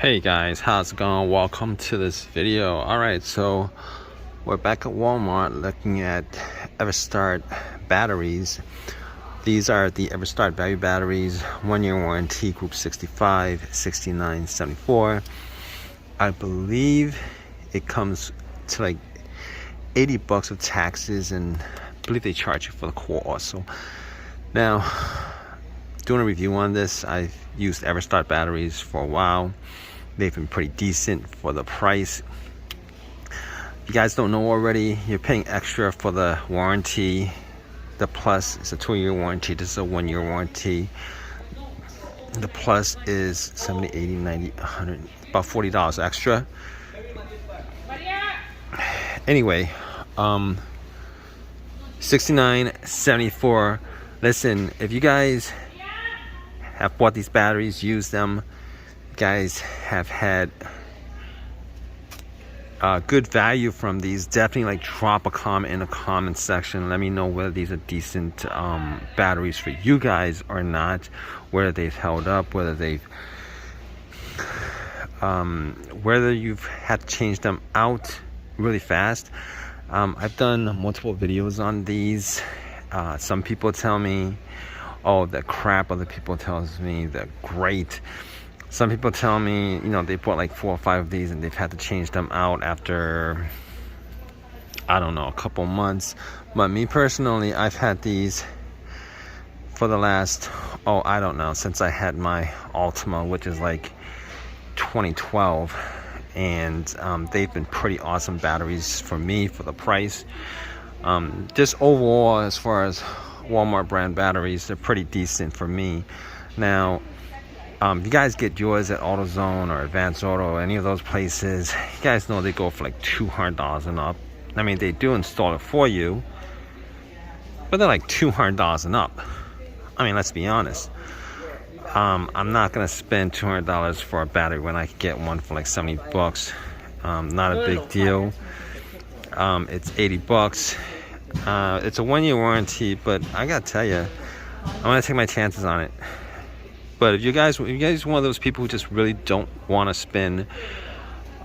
Hey guys, how's it going? Welcome to this video. Alright, so we're back at Walmart looking at EverStart batteries. These are the EverStart Value batteries, 1-year warranty, group 65, 69, 74. I believe it comes to like 80 bucks of taxes, and I believe they charge you for the core also. Now, doing a review on this, I've used EverStart batteries for a while. They've been pretty decent for the price. If you guys don't know already, you're paying extra for the warranty. The Plus is a 2-year warranty. This is a 1-year warranty. The Plus is 70, 80, 90, 100, about $40 extra. Anyway, 69, 74. Listen, if you guys have bought these batteries, use them, guys have had good value from these, definitely like drop a comment in the comment section. Let me know whether these are decent batteries for you guys or not, whether they've held up, whether you've had to change them out really fast. I've done multiple videos on these. Some people tell me, oh, they're crap. Other people tells me they're great. Some people tell me, you know, they bought like 4 or 5 of these and they've had to change them out after, I don't know, a couple months. But me personally, I've had these for the last, I don't know, since I had my Ultima, which is like 2012. And they've been pretty awesome batteries for me for the price. Just overall, as far as Walmart brand batteries, they're pretty decent for me. Now, if you guys get yours at AutoZone or Advance Auto or any of those places, you guys know they go for like $200 and up. I mean, they do install it for you, but they're like $200 and up. I mean, let's be honest. I'm not gonna spend $200 for a battery when I could get one for like 70 bucks. Not a big deal. It's 80 bucks. It's a 1-year warranty, but I gotta tell you, I'm gonna take my chances on it. But if you guys are one of those people who just really don't want to spend,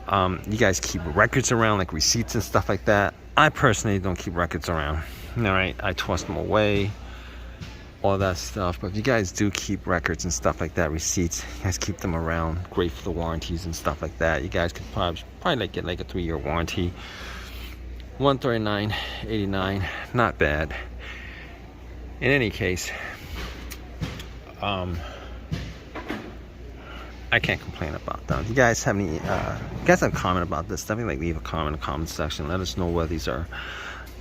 you guys keep records around, like receipts and stuff like that. I personally don't keep records around. All right, I toss them away, all that stuff. But if you guys do keep records and stuff like that, receipts, you guys keep them around. Great for the warranties and stuff like that. You guys could probably like get like a 3-year warranty. $139.89, not bad. In any case, I can't complain about them. If you guys have any, have a comment about this, definitely like leave a comment in the comment section. Let us know whether these are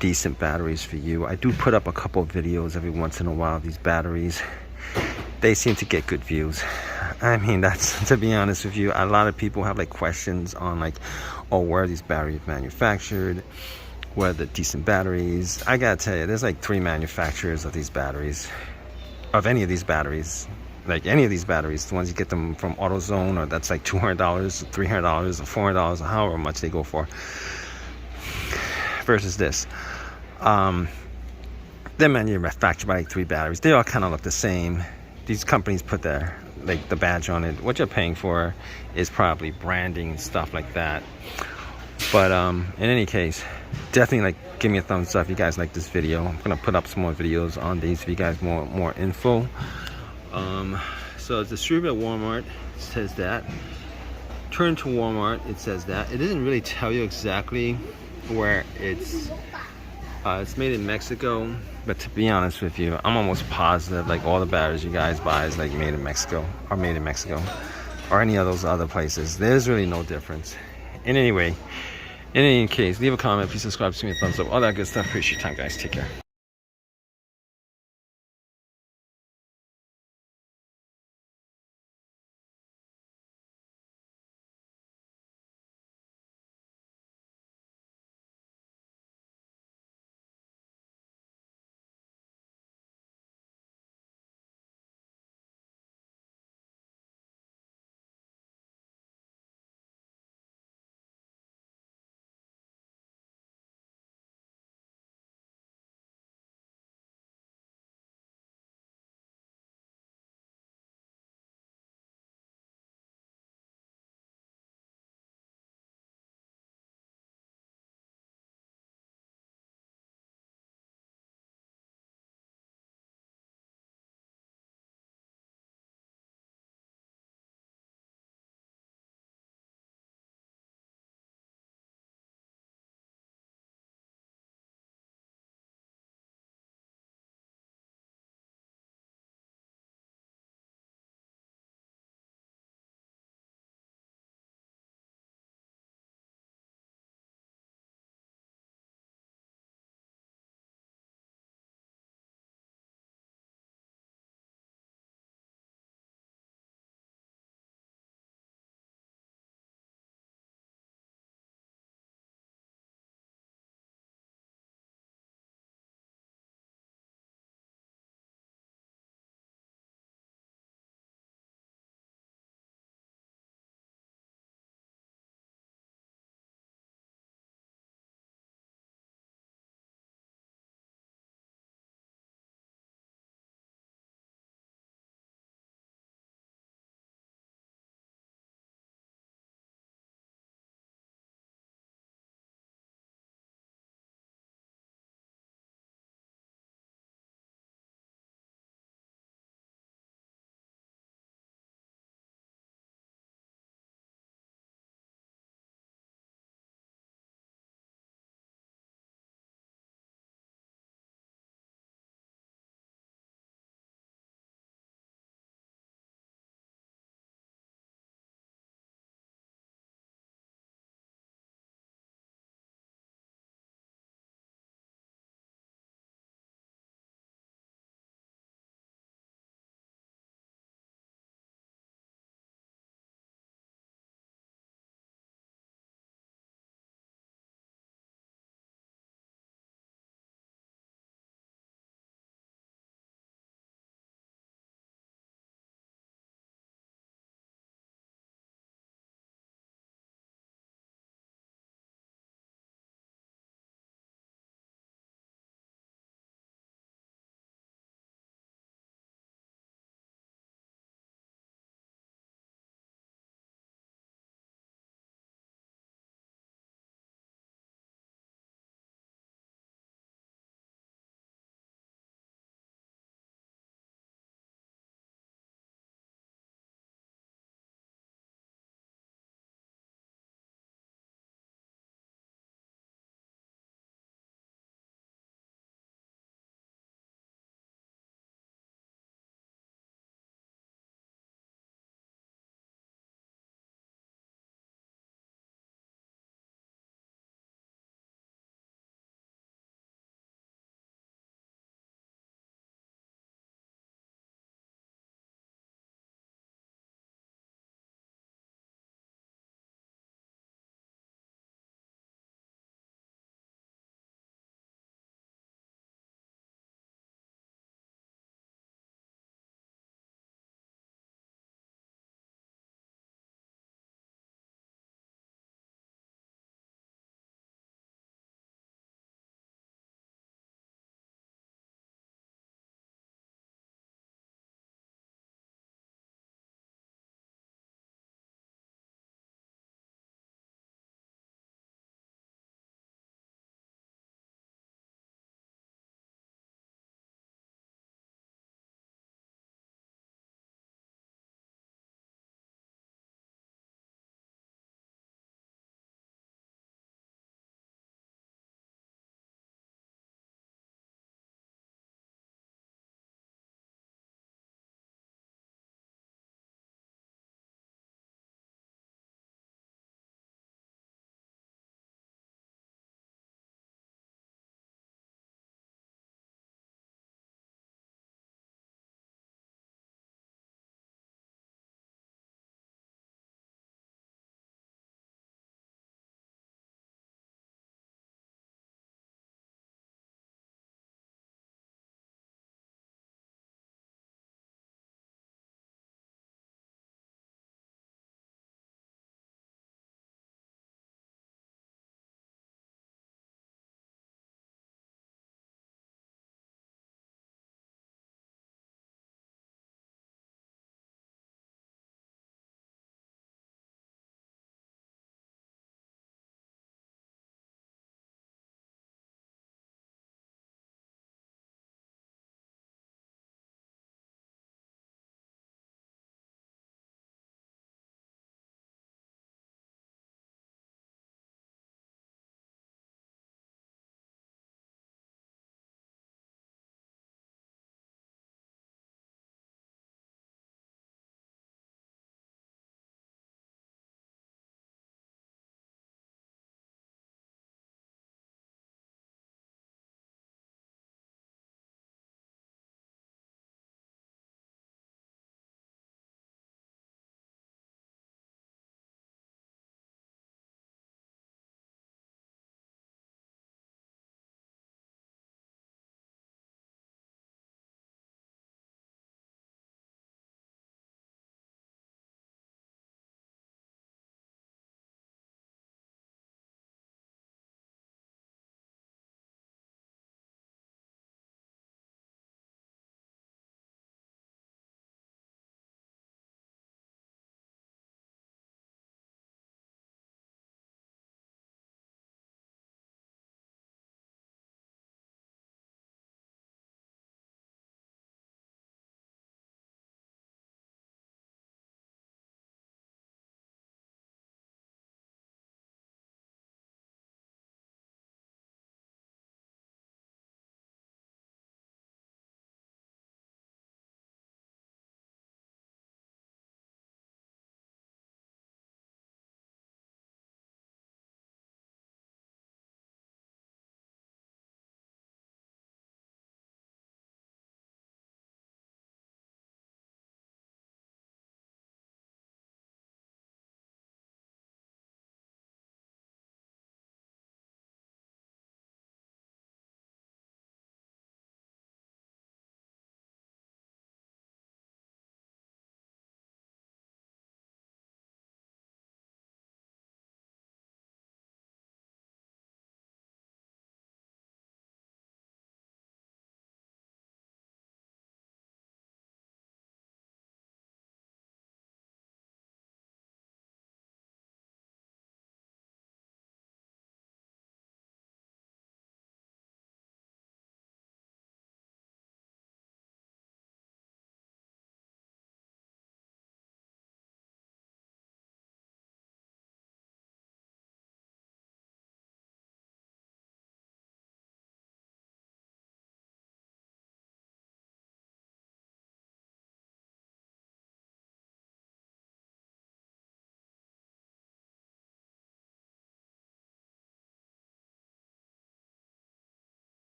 decent batteries for you. I do put up a couple of videos every once in a while of these batteries. They seem to get good views. I mean, that's, to be honest with you, a lot of people have like questions on like, where are these batteries manufactured? Where are the decent batteries? I gotta tell you, there's like 3 manufacturers of these batteries, of any of these batteries. Like any of these batteries, the ones you get them from AutoZone, or that's like $200, $300, or $400, or however much they go for, versus this. They're manufactured by like 3 batteries. They all kind of look the same. These companies put their like the badge on it. What you're paying for is probably branding and stuff like that. But in any case, definitely like give me a thumbs up if you guys like this video. I'm gonna put up some more videos on these if you guys want more info. So it's distributed at Walmart, it says that. Turn to Walmart, it says that. It doesn't really tell you exactly where it's made in Mexico, but to be honest with you, I'm almost positive like all the batteries you guys buy is like made in Mexico, or made in Mexico, or any of those other places. There's really no difference. In any case, leave a comment, please subscribe, give me a thumbs up, all that good stuff. Appreciate your time, guys. Take care.